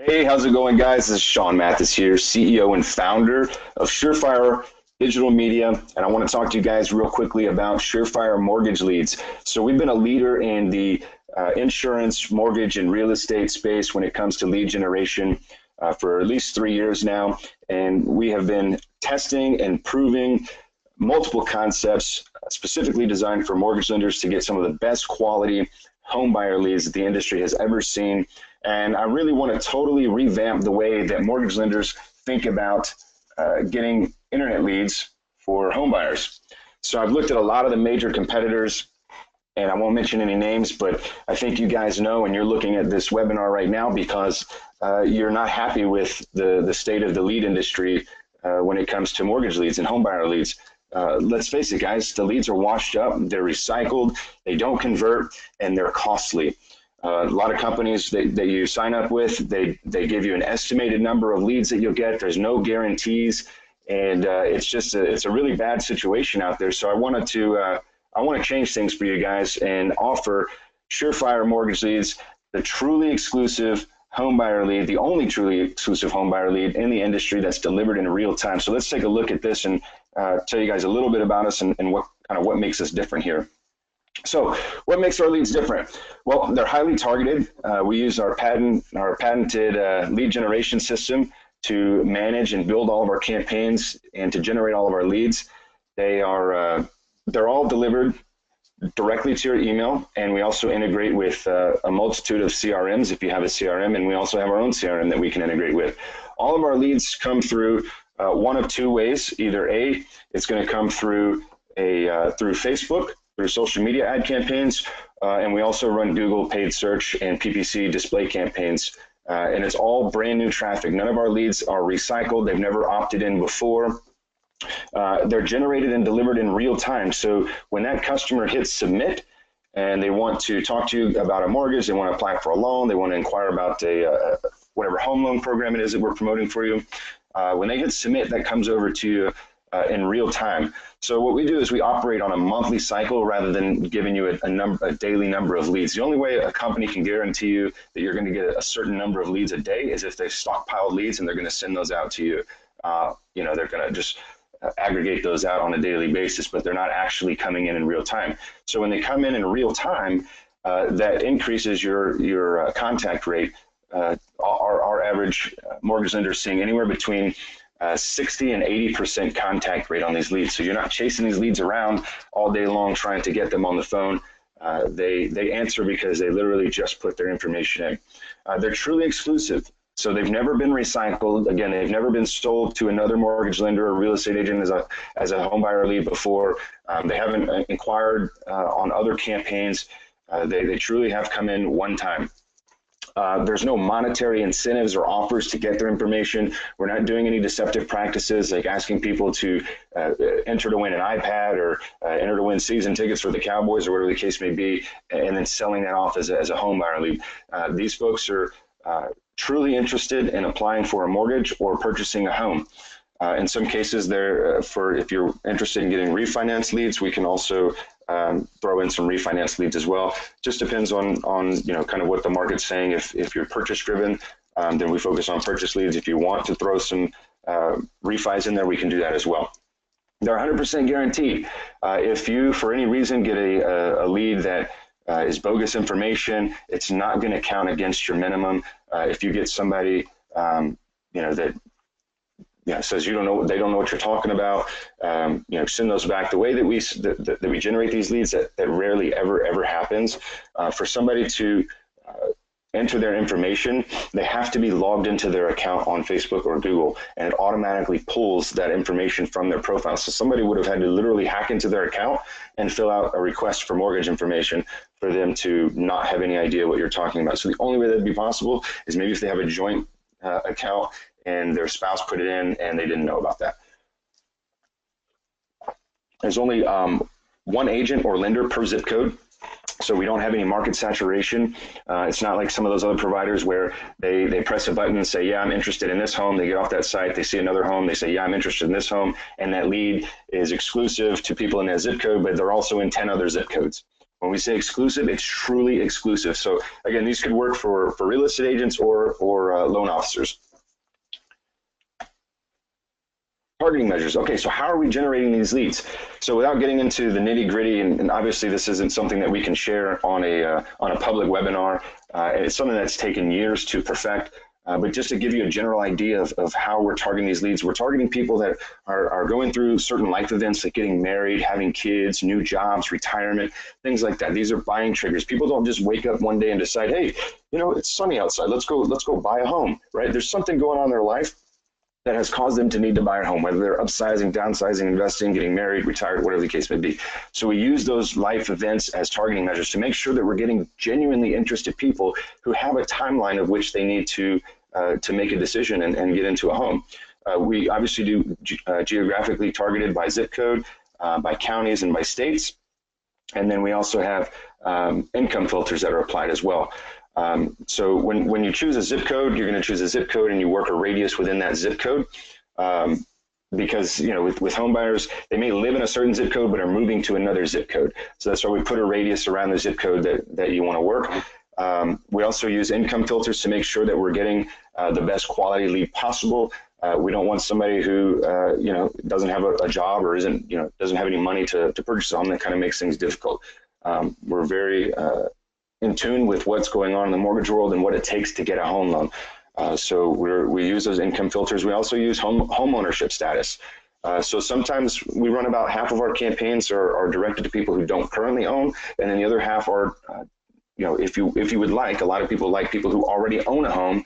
Hey, how's it going, guys? This is Sean Mathis here, CEO and founder of SureFire Digital Media, and I want to talk to you guys real quickly about SureFire mortgage leads. So we've been a leader in the insurance, mortgage, and real estate space when it comes to lead generation for at least 3 years now, and we have been testing and proving multiple concepts specifically designed for mortgage lenders to get some of the best quality home buyer leads that the industry has ever seen. And I really want to totally revamp the way that mortgage lenders think about getting internet leads for home buyers. So I've looked at a lot of the major competitors, and I won't mention any names, but I think you guys know, and you're looking at this webinar right now because you're not happy with the state of the lead industry when it comes to mortgage leads and home buyer leads. Let's face it, guys, the leads are washed up, they're recycled, they don't convert, and they're costly. A lot of companies that you sign up with, they give you an estimated number of leads that you'll get. There's no guarantees, and it's a really bad situation out there. So I want to change things for you guys and offer SureFire mortgage leads, the truly exclusive home buyer lead, the only truly exclusive home buyer lead in the industry that's delivered in real time. So let's take a look at this and tell you guys a little bit about us and what makes us different here. So what makes our leads different? Well, they're highly targeted. We use our patented lead generation system to manage and build all of our campaigns and to generate all of our leads. They're all delivered directly to your email, and we also integrate with a multitude of CRMs if you have a CRM, and we also have our own CRM that we can integrate with. All of our leads come through one of two ways. Either A, it's going to come through through Facebook, through social media ad campaigns, and we also run Google paid search and PPC display campaigns, and it's all brand new traffic. None of our leads are recycled. They've never opted in before. They're generated and delivered in real time. So when that customer hits submit and they want to talk to you about a mortgage, they want to apply for a loan, they want to inquire about whatever home loan program it is that we're promoting for you, when they hit submit, that comes over to you in real time. So what we do is we operate on a monthly cycle rather than giving you a daily number of leads. The only way a company can guarantee you that you're going to get a certain number of leads a day is if they've stockpiled leads and they're going to send those out to you. They're going to just aggregate those out on a daily basis, but they're not actually coming in real time. So when they come in real time, that increases your contact rate. Our average mortgage lender is seeing anywhere between 60 and 80% contact rate on these leads. So you're not chasing these leads around all day long trying to get them on the phone. They answer because they literally just put their information in. They're truly exclusive. So they've never been recycled. Again, they've never been sold to another mortgage lender or real estate agent as a home buyer lead before. They haven't inquired on other campaigns. They truly have come in one time. There's no monetary incentives or offers to get their information. We're not doing any deceptive practices like asking people to enter to win an iPad or enter to win season tickets for the Cowboys or whatever the case may be, and then selling that off as a home buyer lead. These folks are truly interested in applying for a mortgage or purchasing a home. In some cases, if you're interested in getting refinance leads, we can also throw in some refinance leads as well. Just depends on kind of what the market's saying. If you're purchase driven, then we focus on purchase leads. If you want to throw some refis in there, we can do that as well. They're 100% guaranteed. If you, for any reason, get a lead that is bogus information, it's not going to count against your minimum. If you get somebody that says they don't know what you're talking about, send those back. The way that we generate these leads, that rarely ever happens. For somebody to enter their information, they have to be logged into their account on Facebook or Google, and it automatically pulls that information from their profile. So somebody would have had to literally hack into their account and fill out a request for mortgage information for them to not have any idea what you're talking about. So the only way that'd be possible is maybe if they have a joint account and their spouse put it in and they didn't know about that. There's only one agent or lender per zip code. So we don't have any market saturation. It's not like some of those other providers where they press a button and say, yeah, I'm interested in this home. They get off that site, they see another home, they say, yeah, I'm interested in this home. And that lead is exclusive to people in that zip code, but they're also in 10 other zip codes. When we say exclusive, it's truly exclusive. So again, these could work for real estate agents or loan officers. Targeting measures. Okay, so how are we generating these leads? So without getting into the nitty gritty, and obviously this isn't something that we can share on a public webinar. It's something that's taken years to perfect. But just to give you a general idea of how we're targeting these leads, we're targeting people that are going through certain life events like getting married, having kids, new jobs, retirement, things like that. These are buying triggers. People don't just wake up one day and decide, hey, you know, it's sunny outside. Let's go buy a home, right? There's something going on in their life that has caused them to need to buy a home, whether they're upsizing, downsizing, investing, getting married, retired, whatever the case may be. So we use those life events as targeting measures to make sure that we're getting genuinely interested people who have a timeline of which they need to make a decision and get into a home. We obviously do geographically targeted by zip code, by counties, and by states. And then we also have income filters that are applied as well. So when you choose a zip code, you're going to choose a zip code and you work a radius within that zip code. Because, you know, with home buyers, they may live in a certain zip code but are moving to another zip code. So that's why we put a radius around the zip code that you want to work. We also use income filters to make sure that we're getting the best quality lead possible. We don't want somebody who, you know, doesn't have a job or isn't, you know, doesn't have any money to purchase a home. That kind of makes things difficult. We're very in tune with what's going on in the mortgage world and what it takes to get a home loan. So we use those income filters. We also use home ownership status. So sometimes we run about half of our campaigns are directed to people who don't currently own, and then the other half are, you know, if you would like, a lot of people like people who already own a home,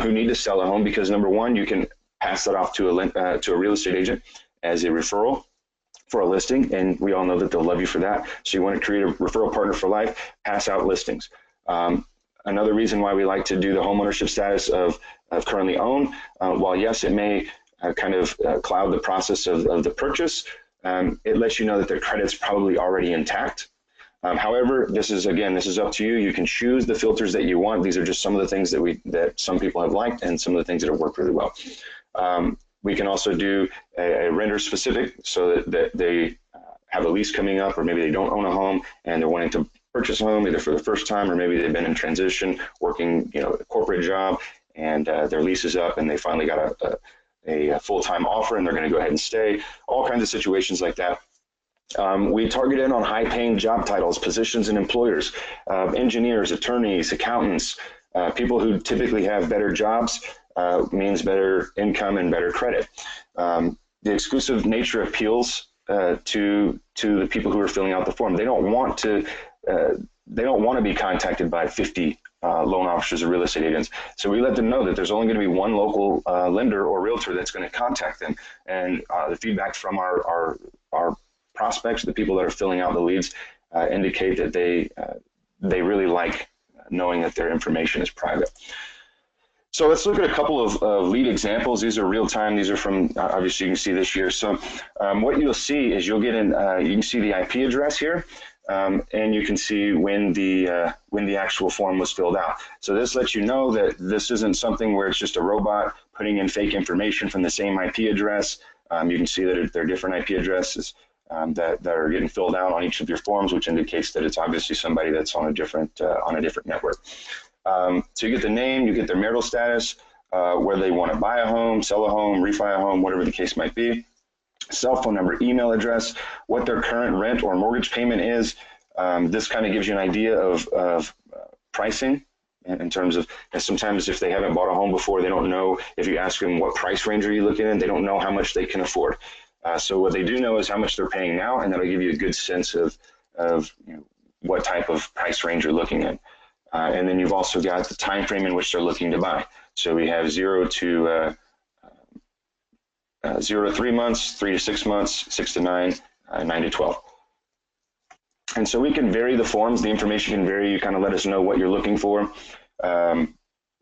who need to sell a home because number one, you can pass that off to a real estate agent as a referral for a listing, and we all know that they'll love you for that. So you want to create a referral partner for life, pass out listings. Another reason why we like to do the homeownership status of currently own, while yes, it may kind of cloud the process of the purchase, it lets you know that their credit's probably already intact. However, this is up to you. You can choose the filters that you want. These are just some of the things that some people have liked and some of the things that have worked really well. We can also do a renter specific so that they have a lease coming up, or maybe they don't own a home and they're wanting to purchase a home either for the first time, or maybe they've been in transition, working, you know, a corporate job, and their lease is up and they finally got a full-time offer and they're going to go ahead and stay. All kinds of situations like that. We target in on high-paying job titles, positions, and employers, engineers, attorneys, accountants, people who typically have better jobs. Means better income and better credit. The exclusive nature appeals to the people who are filling out the form. They don't want to be contacted by 50 loan officers or real estate agents. So we let them know that there's only going to be one local lender or realtor that's going to contact them. And the feedback from our prospects, the people that are filling out the leads, indicate that they really like knowing that their information is private. So let's look at a couple of lead examples. These are real time. These are from, obviously you can see this year. So what you'll see is you'll get you can see the IP address here, and you can see when the actual form was filled out. So this lets you know that this isn't something where it's just a robot putting in fake information from the same IP address. You can see that there are different IP addresses that are getting filled out on each of your forms, which indicates that it's obviously somebody that's on a different network. So you get the name, you get their marital status, whether they want to buy a home, sell a home, refi a home, whatever the case might be, cell phone number, email address, what their current rent or mortgage payment is. This kind of gives you an idea of pricing in terms of, sometimes if they haven't bought a home before, they don't know, if you ask them what price range are you looking in, they don't know how much they can afford. So what they do know is how much they're paying now, and that'll give you a good sense of you know, what type of price range you're looking in. And then you've also got the time frame in which they're looking to buy. So we have 0 to 3 months, 3 to 6 months, 6 to 9, 9 to 12. And so we can vary the forms. The information can vary. You kind of let us know what you're looking for. Again,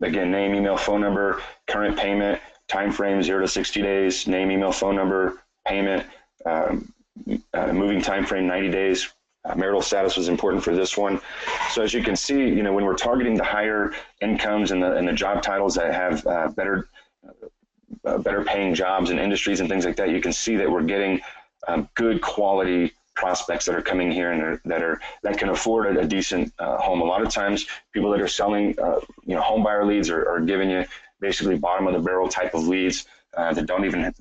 name, email, phone number, current payment, time frame 0 to 60 days, name, email, phone number, payment, moving time frame 90 days. Marital status was important for this one. So as you can see, you know, when we're targeting the higher incomes and the job titles that have better paying jobs and industries and things like that, you can see that we're getting good quality prospects that are coming here and that can afford a decent home. A lot of times, people that are selling, home buyer leads are giving you basically bottom of the barrel type of leads that don't even,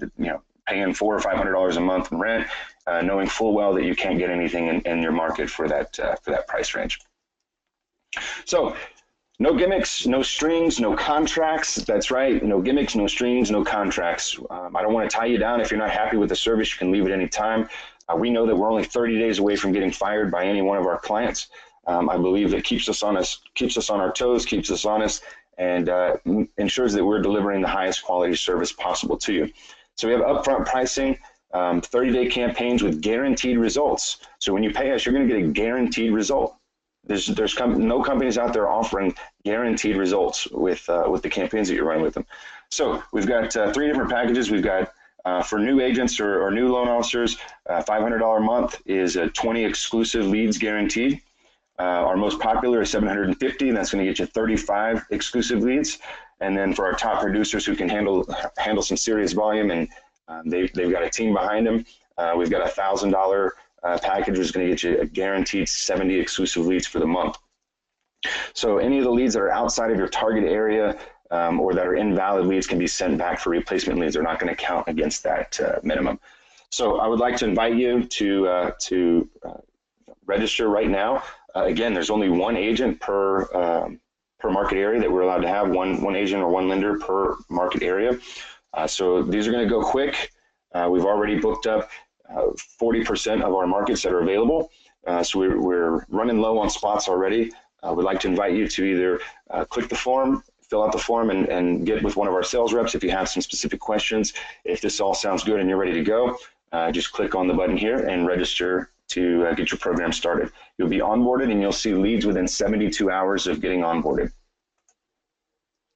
paying $400 or $500 a month in rent, knowing full well that you can't get anything in your market for that price range. So, no gimmicks, no strings, no contracts. That's right, no gimmicks, no strings, no contracts. I don't want to tie you down. If you're not happy with the service, you can leave at any time. We know that we're only 30 days away from getting fired by any one of our clients. I believe that keeps us on our toes, keeps us honest, and ensures that we're delivering the highest quality service possible to you. So we have upfront pricing, 30-day campaigns with guaranteed results. So when you pay us, you're going to get a guaranteed result. There's no companies out there offering guaranteed results with the campaigns that you're running with them. So we've got 3 different packages. We've got for new agents or new loan officers, $500 a month is 20 exclusive leads guaranteed. Our most popular is $750, and that's going to get you 35 exclusive leads. And then for our top producers who can handle some serious volume and they've got a team behind them, we've got a $1,000 package, which is going to get you a guaranteed 70 exclusive leads for the month. So any of the leads that are outside of your target area or that are invalid leads can be sent back for replacement leads. They're not going to count against that minimum. So I would like to invite you to register right now. Again, there's only one agent per market area that we're allowed to have, one agent or one lender per market area. So these are going to go quick. We've already booked up 40% of our markets that are available. So we're running low on spots already. We'd like to invite you to either click the form, fill out the form, and get with one of our sales reps if you have some specific questions. If this all sounds good and you're ready to go, just click on the button here and register to get your program started. You'll be onboarded and you'll see leads within 72 hours of getting onboarded.